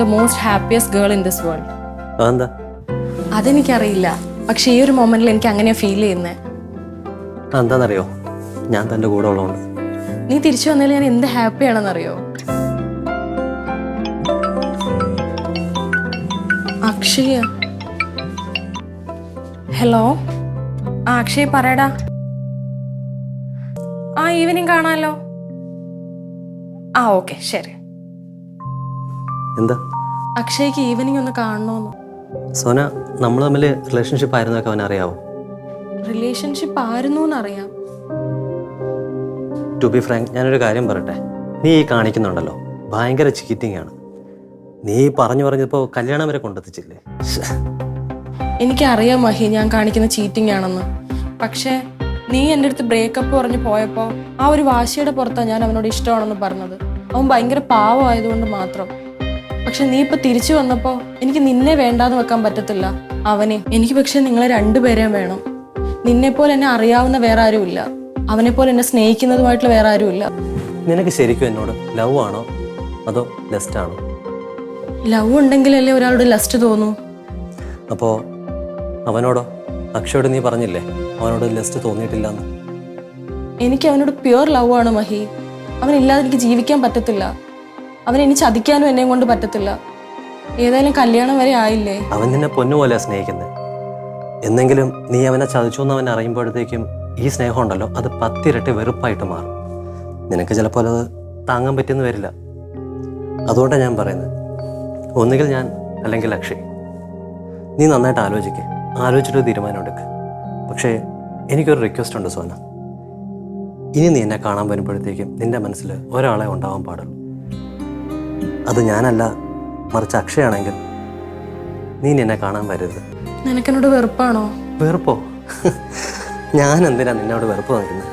The most happiest girl in this world. അതെന്താ? അതെനിക്കറിയില്ല, പക്ഷെ ഈ ഒരു മൊമെന്റിൽ എനിക്ക് അങ്ങനെയാ ഫീൽ ചെയ്യുന്നത്. എന്താണെന്നറിയോ, ഞാൻ തൻ്റെ കൂടെ ഉള്ളതുകൊണ്ട്. നീ തിരിച്ചു വന്നതിൽ ഞാൻ എന്ത് ഹാപ്പിയാണെന്നറിയോ? അക്ഷയ. ഹലോ. ആ അക്ഷയ് പറയടാ. ആ ഈവനിങ് കാണാമല്ലോ. ആ ഓക്കെ ശരി. എന്താ? അക്ഷയ്ക്ക് ഈവനിങ് ഒന്ന് കാണണമെന്ന്. സോന, നമ്മൾ തമ്മിൽ റിലേഷൻഷിപ്പ് ആയിരുന്നൊക്കെ അവൻ അറിയാവോ? റിലേഷൻഷിപ്പ് ആയിരുന്നു എന്നറിയാം. ടു ബി ഫ്രാങ്ക്, ഞാനൊരു കാര്യം പറയട്ടെ. നീ ഈ കാണിക്കുന്നുണ്ടല്ലോ, ഭയങ്കര ചീറ്റിംഗ് ആണ്. നീ പറഞ്ഞപ്പോൾ കല്യാണം വരെ കൊണ്ടെത്തിച്ചില്ലേ? എനിക്കറിയാം മഹി, ഞാൻ കാണിക്കുന്ന ചീറ്റിംഗ് ആണെന്ന്. പക്ഷേ നീ എൻ്റെ അടുത്ത് ബ്രേക്കപ്പ് പറഞ്ഞ് പോയപ്പോൾ ആ ഒരു വാശിയുടെ പുറത്താണ് ഞാൻ അവനോട് ഇഷ്ടമാണെന്ന് പറഞ്ഞത്. അവൻ ഭയങ്കര പാവമായതുകൊണ്ട് മാത്രം. പക്ഷെ നീ ഇപ്പൊ തിരിച്ചു വന്നപ്പോൾ എനിക്ക് നിന്നെ വേണ്ടാന്ന് വെക്കാൻ പറ്റത്തില്ല, അവനെ. എനിക്ക് പക്ഷെ നിങ്ങളെ രണ്ടുപേരെയും വേണം. നിന്നെപ്പോലെ എന്നെ അറിയാവുന്ന വേറെ ആരുമില്ല, അവനെപ്പോലെ എന്നെ സ്നേഹിക്കുന്നതുമായിട്ടുള്ള വേറെ ആരുമില്ല. നിനക്ക് ശരിക്കും എന്നോട് ലവ് ആണോ അതോ ലെസ്റ്റ് ആണോ? ലവ് ഉണ്ടെങ്കിലല്ലേ ഒരാളോട് ലസ്റ്റ് തോന്നൂ. അപ്പോൾ അവനോടോ? അക്ഷയോട് നീ പറഞ്ഞില്ലേ അവനോട് ലെസ്റ്റ് തോന്നിയിട്ടില്ല എന്ന്? എനിക്ക് അവനോട് പ്യുവർ ലവ് ആണ് മഹി. അവനില്ലാതെ എനിക്ക് ജീവിക്കാൻ പറ്റത്തില്ല. അവനെ ഇനി ചതിക്കാനും എന്നെയും കൊണ്ട് പറ്റത്തില്ല. ഏതായാലും കല്യാണം വരെ ആയില്ലേ. അവൻ നിന്നെ പൊന്നുപോലെ സ്നേഹിക്കുന്നത്. എന്നെങ്കിലും നീ അവനെ ചതിച്ചു എന്ന് അവൻ അറിയുമ്പോഴത്തേക്കും ഈ സ്നേഹം ഉണ്ടല്ലോ, അത് 10 ഇരട്ടി വെറുപ്പായിട്ട് മാറും. നിനക്ക് ചിലപ്പോൾ അത് താങ്ങാൻ പറ്റിയെന്ന് വരില്ല. അതുകൊണ്ടാണ് ഞാൻ പറയുന്നത്, ഒന്നുകിൽ ഞാൻ അല്ലെങ്കിൽ അക്ഷയ്. നീ നന്നായിട്ട് ആലോചിച്ചിട്ടൊരു തീരുമാനം എടുക്കുക. പക്ഷേ എനിക്കൊരു റിക്വസ്റ്റ് ഉണ്ട് സോന. ഇനി നീ എന്നെ കാണാൻ വരുമ്പോഴത്തേക്കും നിൻ്റെ മനസ്സിൽ ഒരാളെ ഉണ്ടാവാൻ പാടുള്ളൂ. അത് ഞാനല്ല, മറിച്ച് അക്ഷയാണെങ്കിൽ നീ എന്നെ കാണാൻ വരരുത്. നിനക്കെന്നോട് വെറുപ്പാണോ? വെറുപ്പോ? ഞാൻ എന്തിനാ നിന്നോട് വെറുപ്പ് നോക്കുന്നത്?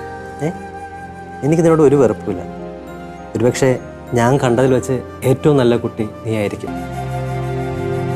എനിക്ക് നിന്നോട് ഒരു വെറുപ്പില്ല. ഒരുപക്ഷെ ഞാൻ കണ്ടതിൽ വെച്ച് ഏറ്റവും നല്ല കുട്ടി നീ ആയിരിക്കും.